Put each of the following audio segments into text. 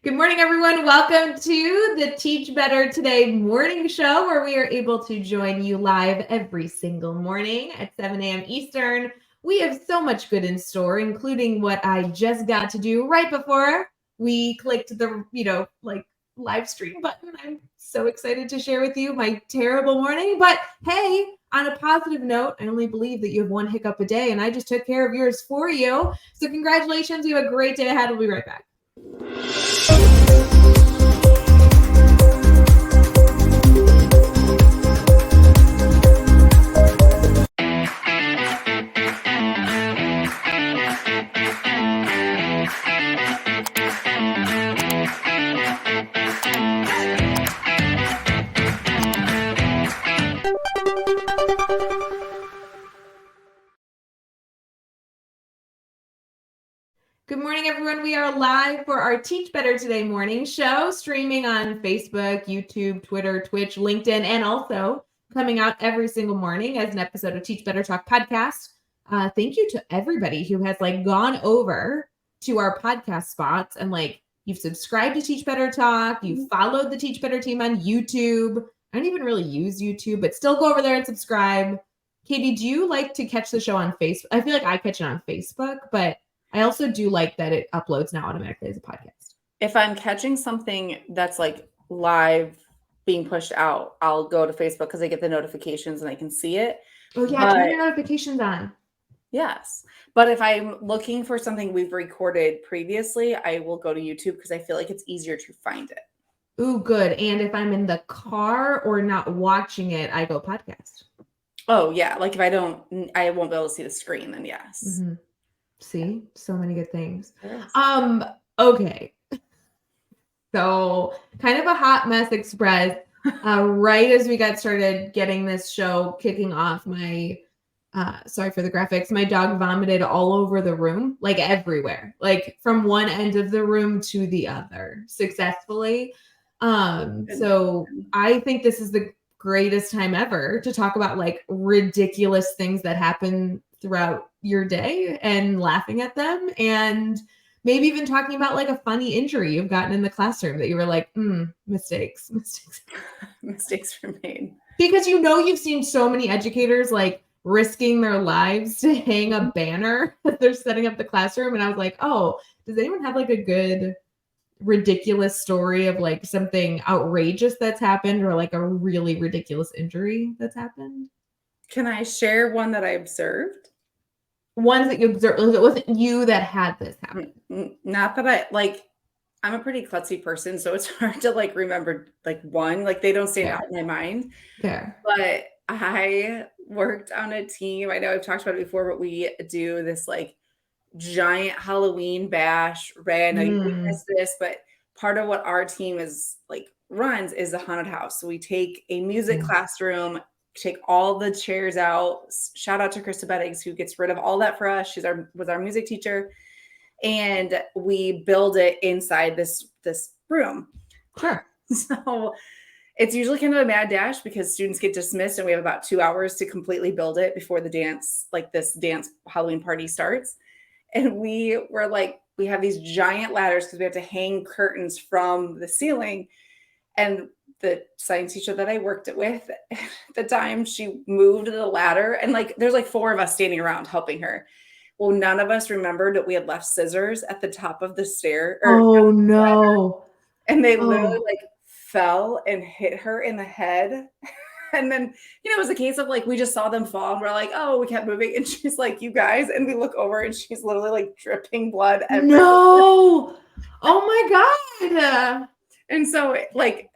Good morning, everyone. Welcome to the Teach Better Today morning show, where we are able to join you live every single morning at 7 a.m. Eastern. We have so much good in store, including what I just got to do right before we clicked the, live stream button. I'm so excited to share with you my terrible morning. But hey, on a positive note, I only believe that you have one hiccup a day, and I just took care of yours for you. So congratulations. You have a great day ahead. We'll be right back. Good morning, everyone. We are live for our Teach Better Today morning show, streaming on Facebook, YouTube, Twitter, Twitch, LinkedIn, and also coming out every single morning as an episode of Teach Better Talk podcast. Thank you to everybody who has gone over to our podcast spots and you've subscribed to Teach Better Talk. You followed the Teach Better team on YouTube. I don't even really use YouTube, but still go over there and subscribe. Katie, do you like to catch the show on Facebook? I feel like I catch it on Facebook, but I also do like that it uploads now automatically as a podcast. If I'm catching something that's live being pushed out, I'll go to Facebook because I get the notifications and I can see it. Oh yeah, turn your notifications on. Yes. But if I'm looking for something we've recorded previously, I will go to YouTube because I feel like it's easier to find it. Ooh, good. And if I'm in the car or not watching it, I go podcast. Oh yeah. If I won't be able to see the screen, then yes. Mm-hmm. See, so many good things. Yes. Okay. So kind of a hot mess express. Right as we got started getting this show kicking off, my sorry for the graphics, my dog vomited all over the room, everywhere, from one end of the room to the other successfully. So I think this is the greatest time ever to talk about ridiculous things that happen throughout your day and laughing at them, and maybe even talking about a funny injury you've gotten in the classroom that you were mistakes were made. Because you've seen so many educators risking their lives to hang a banner that they're setting up the classroom, and I was like, oh, does anyone have a good ridiculous story of something outrageous that's happened or a really ridiculous injury that's happened? Can I share one that I observed? Ones that you observed. It wasn't you that had this happen. Not that I'm a pretty klutzy person, so it's hard to remember one. They don't stand out in my mind. Fair. But I worked on a team. I know I've talked about it before, but we do this giant Halloween bash. Rae, I know you witnessed this, but part of what our team is runs is a haunted house. So we take a music classroom, take all the chairs out. Shout out to Krista Bettings, who gets rid of all that for us. Was our music teacher. And we build it inside this room. Sure. So it's usually kind of a mad dash because students get dismissed and we have about 2 hours to completely build it before the dance, this dance Halloween party starts. And we were we have these giant ladders because we have to hang curtains from the ceiling. And the science teacher that I worked it with at the time, she moved the ladder and there's 4 of us standing around helping her. Well, none of us remembered that we had left scissors at the top of the stair. Oh no. And they literally fell and hit her in the head. And then, it was a case of we just saw them fall and we're oh, we kept moving. And she's you guys, and we look over and she's literally dripping blood everywhere. No. Oh my God. And so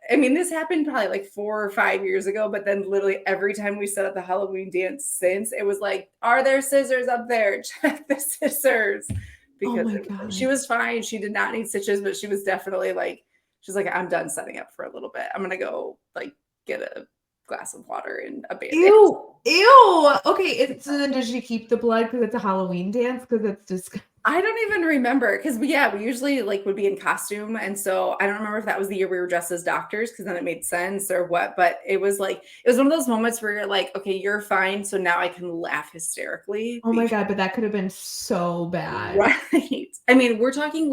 this happened probably 4 or 5 years ago, but then literally every time we set up the Halloween dance since, it was are there scissors up there? Check the scissors. Because she was fine. She did not need stitches, but she was definitely she's I'm done setting up for a little bit. I'm going to go get a glass of water and a Band-Aid. Ew. Okay. So then does she keep the blood because it's a Halloween dance? Because it's just... I don't even remember because we usually would be in costume. And so I don't remember if that was the year we were dressed as doctors because then it made sense or what. But it was it was one of those moments where you're okay, you're fine. So now I can laugh hysterically. Oh my God. But that could have been so bad. Right. I mean, we're talking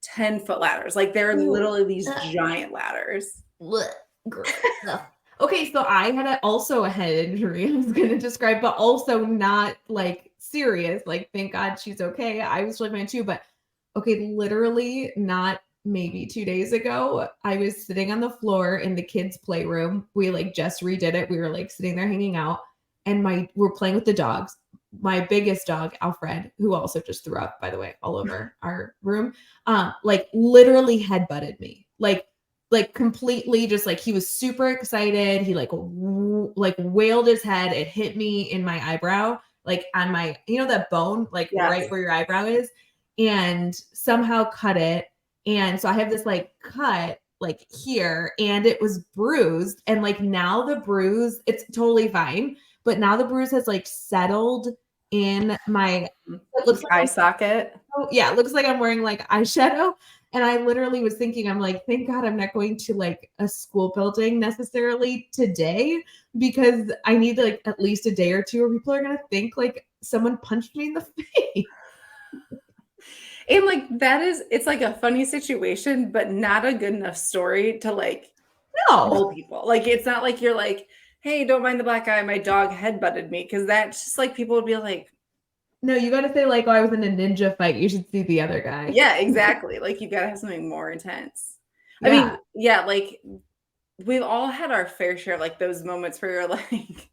10-foot ladders. Like they're literally these giant ladders. Okay, so I had also a head injury I was going to describe, but also not like serious. Like, thank God she's okay. I was really fine too, but okay, literally not maybe 2 days ago, I was sitting on the floor in the kids' playroom. We like just redid it. We were like sitting there hanging out, and we're playing with the dogs. My biggest dog, Alfred, who also just threw up, by the way, all over our room, like literally headbutted me. Like completely just like he was super excited. He like wailed his head. It hit me in my eyebrow, like on my, that bone, like right where your eyebrow is, and somehow cut it. And so I have this like cut like here, and it was bruised. And like now the bruise, it's totally fine. But now the bruise has like settled in my, it looks like eye socket. Oh, yeah, it looks like I'm wearing like eyeshadow. And I literally was thinking, I'm like, thank God I'm not going to like a school building necessarily today, because I need like at least a day or two where people are going to think like someone punched me in the face. And like it's like a funny situation, but not a good enough story to like tell people. Like it's not like you're like, hey, don't mind the black eye, my dog headbutted me, because that's just like people would be like, no, you got to say like, oh, I was in a ninja fight. You should see the other guy. Yeah, exactly. Like you got to have something more intense. Yeah. I mean, yeah, like we've all had our fair share of like those moments where you're like,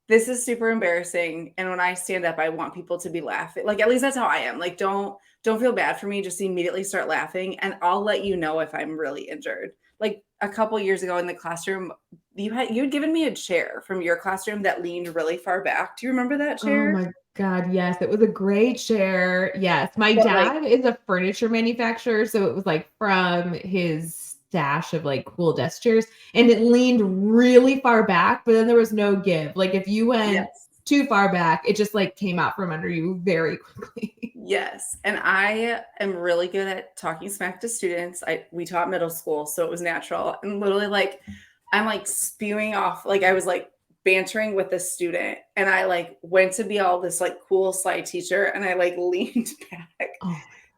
this is super embarrassing. And when I stand up, I want people to be laughing. Like, at least that's how I am. Like, don't feel bad for me. Just immediately start laughing. And I'll let you know if I'm really injured. Like a couple years ago in the classroom, you had given me a chair from your classroom that leaned really far back. Do you remember that chair? Oh my God, yes. It was a great chair. Yes. My dad is a furniture manufacturer. So it was like from his stash of like cool desk chairs, and it leaned really far back, but then there was no give. Like if you went too far back, it just like came out from under you very quickly. Yes. And I am really good at talking smack to students. We taught middle school, so it was natural. And literally like I'm like spewing off, like I was like bantering with a student, and I like went to be all this like cool sly teacher, and I like leaned back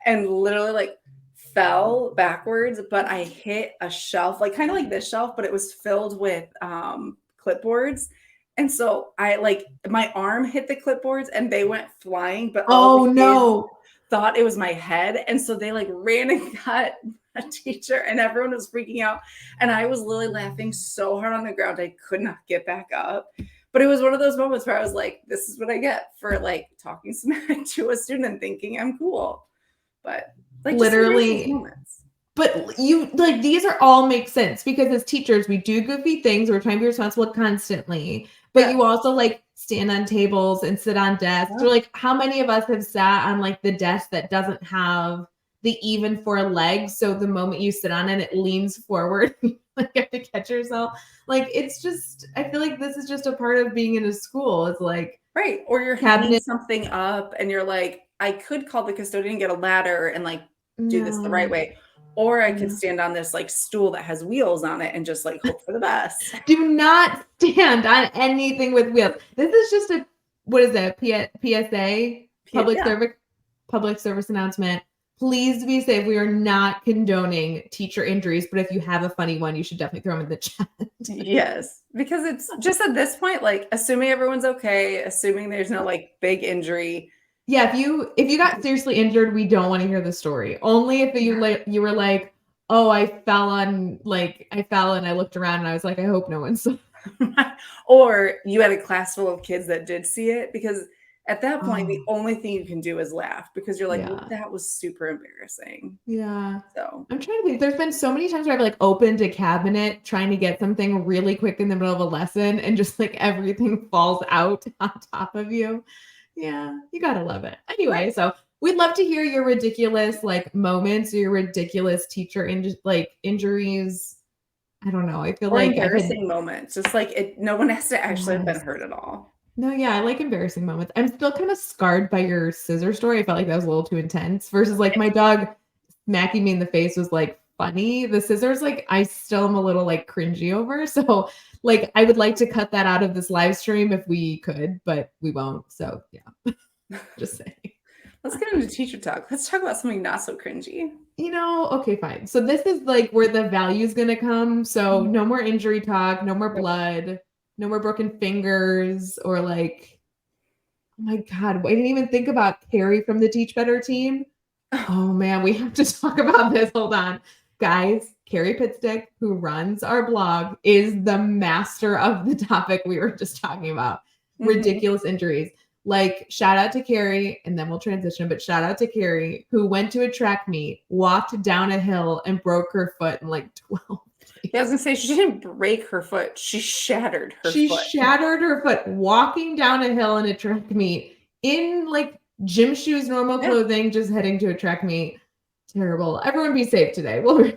and literally like fell backwards, but I hit a shelf, like kind of like this shelf, but it was filled with clipboards. And so I like my arm hit the clipboards and they went flying, but all the kids thought it was my head. And so they like ran and got a teacher, and everyone was freaking out. And I was literally laughing so hard on the ground, I could not get back up. But it was one of those moments where I was like, this is what I get for like talking smack to a student and thinking I'm cool. But like literally moments. But you like these are all make sense, because as teachers, we do goofy things. We're trying to be responsible constantly. But you also like stand on tables and sit on desks. Or like how many of us have sat on like the desk that doesn't have the even four legs? So the moment you sit on it, it leans forward. Like you have to catch yourself. Like it's just, I feel like this is just a part of being in a school. It's like or you're hanging something up and you're like, I could call the custodian and get a ladder and like do this the right way. Or I could stand on this like stool that has wheels on it and just like hope for the best. Do not stand on anything with wheels. This is just a, what is that? PSA? Public service announcement. Please be safe. We are not condoning teacher injuries, but if you have a funny one, you should definitely throw them in the chat. Yes, because it's just at this point, like assuming everyone's okay, assuming there's no like big injury. Yeah, if you got seriously injured, we don't want to hear the story. Only if you were like, oh, I fell and I looked around and I was like, I hope no one saw. Or you had a class full of kids that did see it, because at that point, the only thing you can do is laugh, because you're like, well, that was super embarrassing. Yeah. So I'm trying to think. There's been so many times where I've like opened a cabinet trying to get something really quick in the middle of a lesson, and just like everything falls out on top of you. Yeah, you gotta love it. Anyway, so we'd love to hear your ridiculous like moments or your ridiculous teacher injuries. I don't know. I feel like embarrassing moments. Just like no one has to actually have been hurt at all. No, yeah, I like embarrassing moments. I'm still kind of scarred by your scissor story. I felt like that was a little too intense, versus like my dog smacking me in the face was like funny. The scissors, like I still am a little like cringy over. So like I would like to cut that out of this live stream if we could, but we won't. So yeah, just saying. Let's get into teacher talk. Let's talk about something not so cringy. Okay, fine. So this is like where the value is going to come. So no more injury talk, no more blood, no more broken fingers, or like, oh my God, I didn't even think about Carrie from the Teach Better team. Oh man, we have to talk about this. Hold on. Guys, Carrie Pitstick, who runs our blog, is the master of the topic we were just talking about. Ridiculous injuries. Like, shout out to Carrie, and then we'll transition, but shout out to Carrie, who went to a track meet, walked down a hill, and broke her foot in like 12 days. Yeah, I was gonna say, she didn't break her foot. She shattered her foot. She shattered her foot walking down a hill in a track meet in like gym shoes, normal clothing, just heading to a track meet. Terrible. Everyone be safe today. We'll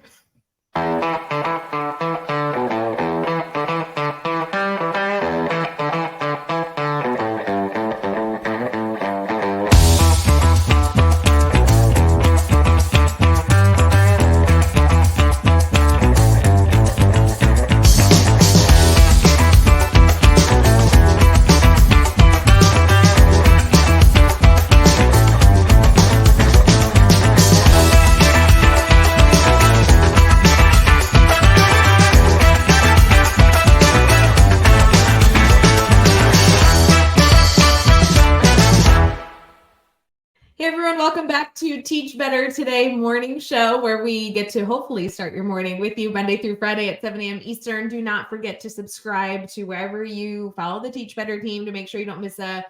welcome back to Teach Better Today morning show, where we get to hopefully start your morning with you Monday through Friday at 7 a.m. Eastern. Do not forget to subscribe to wherever you follow the Teach Better team to make sure you don't miss a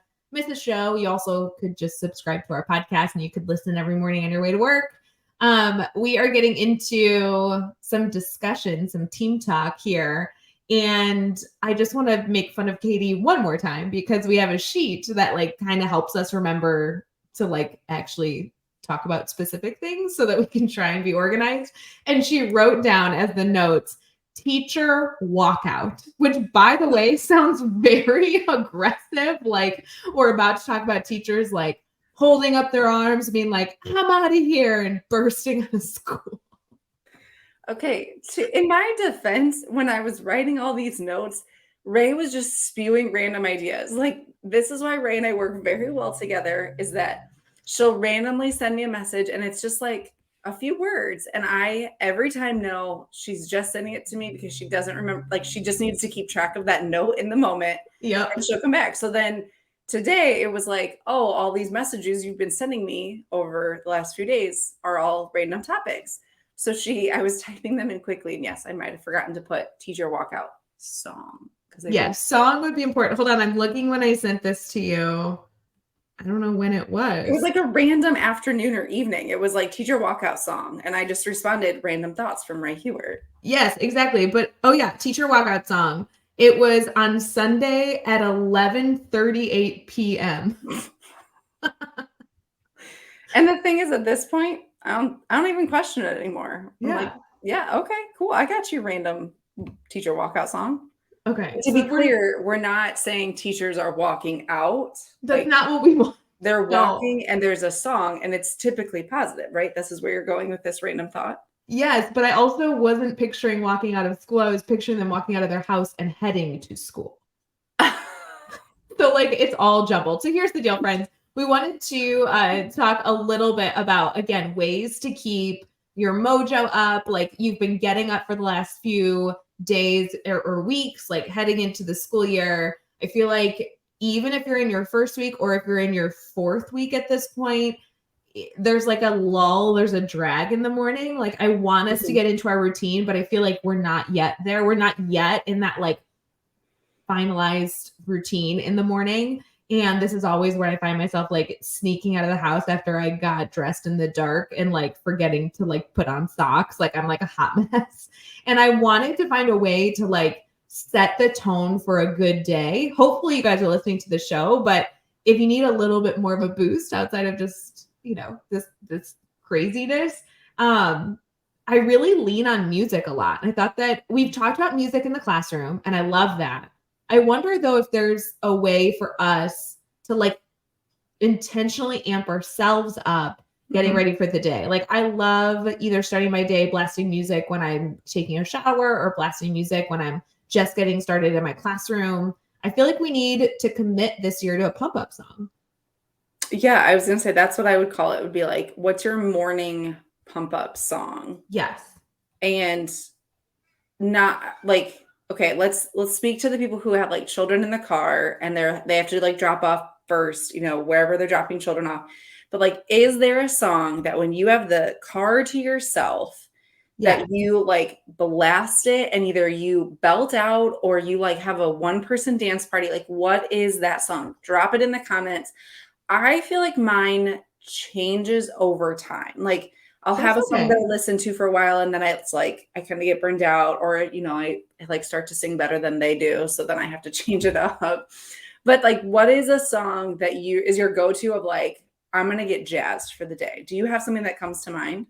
show. You also could just subscribe to our podcast and you could listen every morning on your way to work. We are getting into some discussion, some team talk here. And I just want to make fun of Katie one more time because we have a sheet that like kind of helps us remember to like actually talk about specific things so that we can try and be organized. And she wrote down as the notes, teacher walkout, which by the way, sounds very aggressive. Like we're about to talk about teachers like holding up their arms, being like, I'm out of here and bursting out of school. Okay. In my defense, when I was writing all these notes, Rae was just spewing random ideas. Like, this is why Rae and I work very well together, is that she'll randomly send me a message and it's just like a few words. And I every time know she's just sending it to me because she doesn't remember, like she just needs to keep track of that note in the moment. Yeah. And she'll come back. So then today it was like, oh, all these messages you've been sending me over the last few days are all random topics. So I was typing them in quickly. And yes, I might have forgotten to put teacher walkout song. Yes, song would be important. Hold on, I'm looking when I sent this to you. I don't know when it was. It was like a random afternoon or evening. It was like teacher walkout song. And I just responded random thoughts from Rae Hughart. Yes, exactly. But oh yeah, teacher walkout song. It was on Sunday at 11:38 p.m. And the thing is, at this point, I don't even question it anymore. I'm like, yeah, okay, cool. I got you, random teacher walkout song. Okay. To be clear, we're not saying teachers are walking out. That's like, not what we want. They're walking and there's a song and it's typically positive, right? This is where you're going with this random thought. Yes, but I also wasn't picturing walking out of school. I was picturing them walking out of their house and heading to school. So like it's all jumbled. So here's the deal, friends. We wanted to talk a little bit about, again, ways to keep your mojo up. Like you've been getting up for the last few days or weeks, like heading into the school year. I feel like even if you're in your first week or if you're in your fourth week at this point, there's like a lull, there's a drag in the morning. Like I want us to get into our routine, but I feel like we're not yet there. We're not yet in that like finalized routine in the morning. And this is always where I find myself like sneaking out of the house after I got dressed in the dark and like forgetting to like put on socks. Like I'm like a hot mess. And I wanted to find a way to like set the tone for a good day. Hopefully you guys are listening to the show, but if you need a little bit more of a boost outside of just, this craziness, I really lean on music a lot. I thought that we've talked about music in the classroom and I love that. I wonder though, if there's a way for us to like intentionally amp ourselves up getting ready for the day. Like I love either starting my day blasting music when I'm taking a shower or blasting music when I'm just getting started in my classroom. I feel like we need to commit this year to a pump up song. Yeah, I was gonna say that's what I would call it. It would be like, what's your morning pump up song? Yes. And not like, okay, let's speak to the people who have like children in the car and they have to like drop off first, wherever they're dropping children off. But like, is there a song that when you have the car to yourself that Yeah. you like blast it and either you belt out or you like have a one person dance party? Like, what is that song? Drop it in the comments. I feel like mine changes over time. Like I'll That's have a song that okay. I listen to for a while and then it's like I kind of get burned out or I like start to sing better than they do. So then I have to change it up. But like what is a song that is your go-to of like, I'm gonna get jazzed for the day? Do you have something that comes to mind?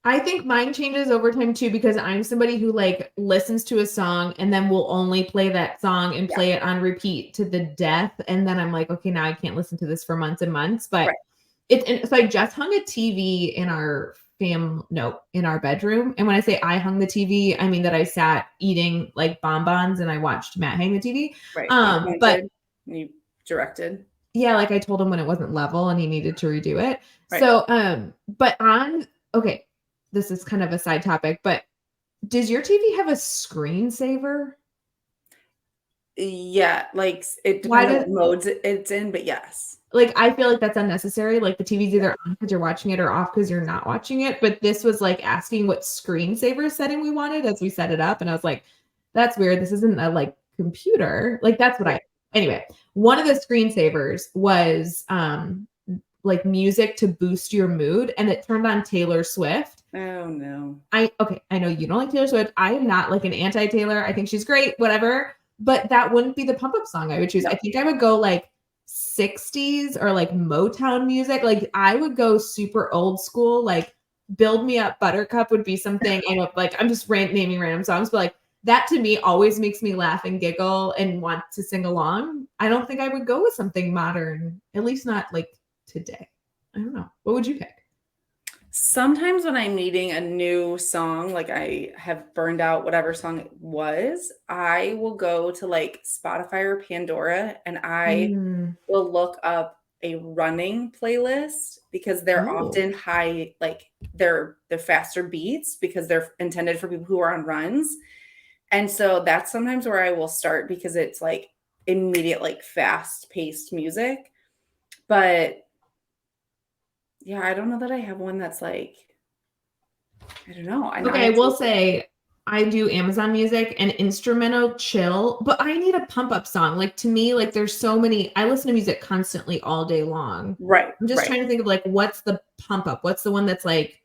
I think mine changes over time too because I'm somebody who like listens to a song and then will only play that song and Yeah. play it on repeat to the death. And then I'm like, okay, now I can't listen to this for months and months. But Right. so I just hung a TV in our in our bedroom. And when I say I hung the TV, I mean that I sat eating like bonbons and I watched Matt hang the TV. Right. You But pointed and you directed. yeah, like I told him when it wasn't level and he needed to redo it. Right. So, but okay, this is kind of a side topic, but does your TV have a screensaver? Yeah, like it Why depends on does what modes it's in, but yes. like I feel like that's unnecessary. Like the TV's Yeah. either on because you're watching it or off because you're not watching it. But this was like asking what screensaver setting we wanted as we set it up. And I was like, that's weird. This isn't a like computer. Like that's what Right. I anyway. One of the screensavers was like music to boost your mood, and it turned on Taylor Swift. Oh no. I know you don't like Taylor Swift. I am not like an anti-Taylor. I think she's great, whatever. But that wouldn't be the pump up song I would choose. No. I think I would go like 60s or like Motown music. Like I would go super old school, like Build Me Up Buttercup would be something. I know like I'm just naming random songs, but like that to me always makes me laugh and giggle and want to sing along. I don't think I would go with something modern, at least not like today. I don't know. What would you pick? Sometimes when I'm needing a new song, like I have burned out whatever song it was, I will go to like Spotify or Pandora and I Mm. will look up a running playlist because they're Oh, often high, like they're faster beats because they're intended for people who are on runs. And so that's sometimes where I will start because it's like immediate, like fast paced music. But yeah, I don't know that I have one that's like, I don't know. And okay. I honestly, will say I do Amazon Music and instrumental chill, but I need a pump up song. Like to me, like there's so many. I listen to music constantly all day long. right, I'm just right. trying to think of like what's the pump up? What's the one that's like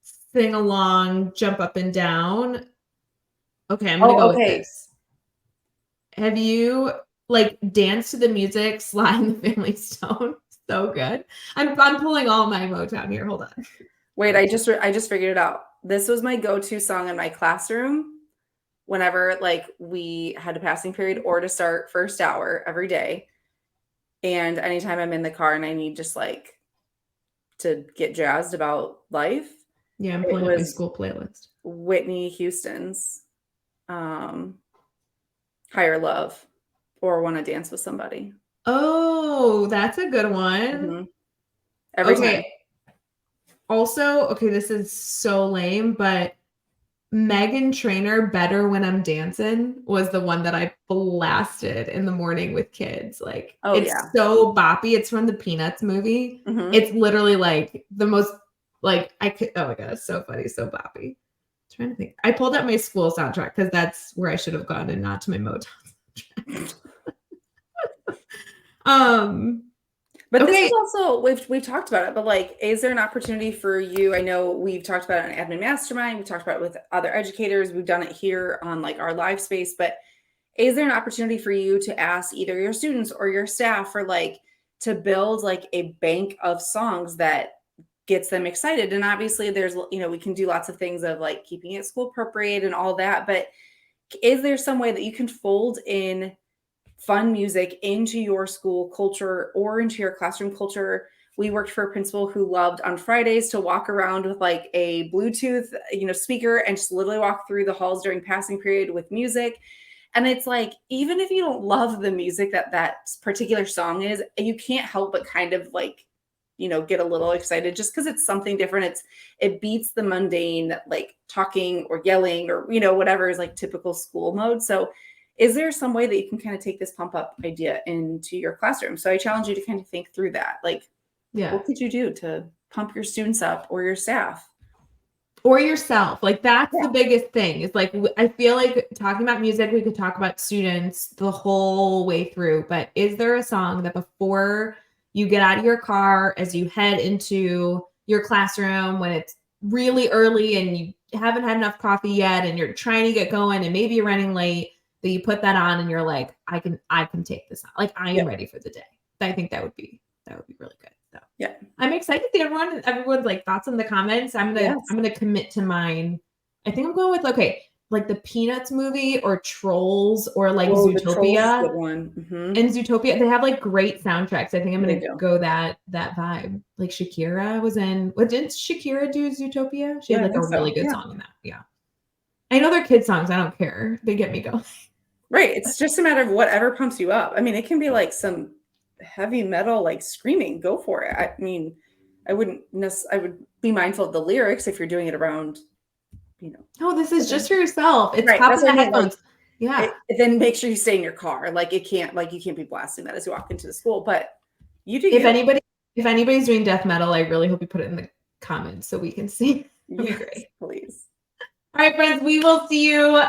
sing along, jump up and down? Okay, I'm gonna go Oh, with okay. this. Have you like danced to the music, Sly and the Family Stone? So good. I'm pulling all my Motown here. Hold on. Wait, I just figured it out. This was my go-to song in my classroom whenever like we had a passing period or to start first hour every day. And anytime I'm in the car and I need just like to get jazzed about life, Yeah, I'm it pulling up my was school playlist. Whitney Houston's um Higher Love or Wanna Dance with Somebody. Oh, that's a good one. Mhm. Every time. Okay. Also, okay, this is so lame, but Megan Trainor Better When I'm Dancing was the one that I blasted in the morning with kids. Like, Oh, it's yeah. so boppy. It's from the Peanuts movie. Mhm. It's literally like the most like I could oh my god, it's so funny, so boppy. Trying to think. I pulled up my school soundtrack because that's where I should have gone and not to my Motown soundtrack. Um, But this is okay. also we've talked about it, but like, is there an opportunity for you? I know we've talked about it on Admin Mastermind, we talked about it with other educators, we've done it here on like our live space, but is there an opportunity for you to ask either your students or your staff for like to build like a bank of songs that gets them excited? And obviously there's, we can do lots of things of like keeping it school appropriate and all that, but is there some way that you can fold in fun music into your school culture or into your classroom culture? We worked for a principal who loved on Fridays to walk around with like a Bluetooth, speaker and just literally walk through the halls during passing period with music. And it's like, even if you don't love the music that particular song is, you can't help but kind of like, get a little excited just because it's something different. It beats the mundane, like talking or yelling or, whatever is like typical school mode. So is there some way that you can kind of take this pump up idea into your classroom? So I challenge you to kind of think through that. Like, what could you do to pump your students up or your staff? Or yourself. Like that's the biggest thing. It's like, I feel like talking about music, we could talk about students the whole way through, but is there a song that before you get out of your car, as you head into your classroom, when it's really early and you haven't had enough coffee yet and you're trying to get going and maybe you're running late, that you put that on and you're like, I can take this on. Like I am ready for the day. I think that would be really good. So yeah, I'm excited to see everyone's like thoughts in the comments. I'm gonna commit to mine. I think I'm going with like the Peanuts movie or Trolls or like Zootopia. Good one. Mm-hmm. And Zootopia, they have like great soundtracks. I think I'm gonna go that vibe. Like Shakira was in. What didn't Shakira do? Zootopia. She had like a really good song in that. Yeah. I know they're kid songs. I don't care. They get me going. Right. It's just a matter of whatever pumps you up. I mean, it can be like some heavy metal, like screaming. Go for it. I mean, I would be mindful of the lyrics if you're doing it around, Oh, this is just for yourself. It's popping the headphones. Like, then make sure you stay in your car. Like you can't be blasting that as you walk into the school. But you do. If anybody's doing death metal, I really hope you put it in the comments so we can see. That'd be great. Please. All right, friends, we will see you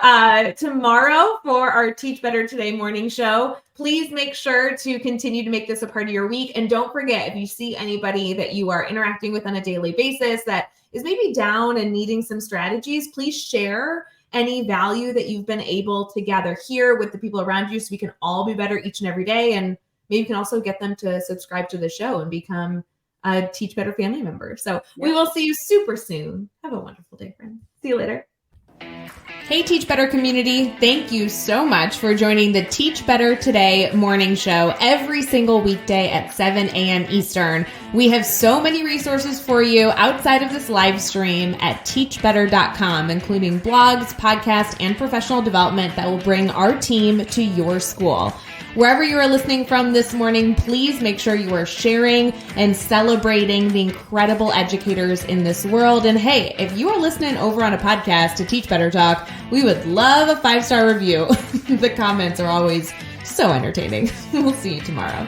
tomorrow for our Teach Better Today morning show. Please make sure to continue to make this a part of your week. And don't forget, if you see anybody that you are interacting with on a daily basis that is maybe down and needing some strategies, please share any value that you've been able to gather here with the people around you so we can all be better each and every day. And maybe you can also get them to subscribe to the show and become a Teach Better family member. So we will see you super soon. Have a wonderful day, friends. See you later. Hey, Teach Better community. Thank you so much for joining the Teach Better Today morning show every single weekday at 7 a.m. Eastern. We have so many resources for you outside of this live stream at teachbetter.com, including blogs, podcasts, and professional development that will bring our team to your school. Wherever you are listening from this morning, please make sure you are sharing and celebrating the incredible educators in this world. And hey, if you are listening over on a podcast to Teach Better Talk, we would love a 5-star review. The comments are always so entertaining. We'll see you tomorrow.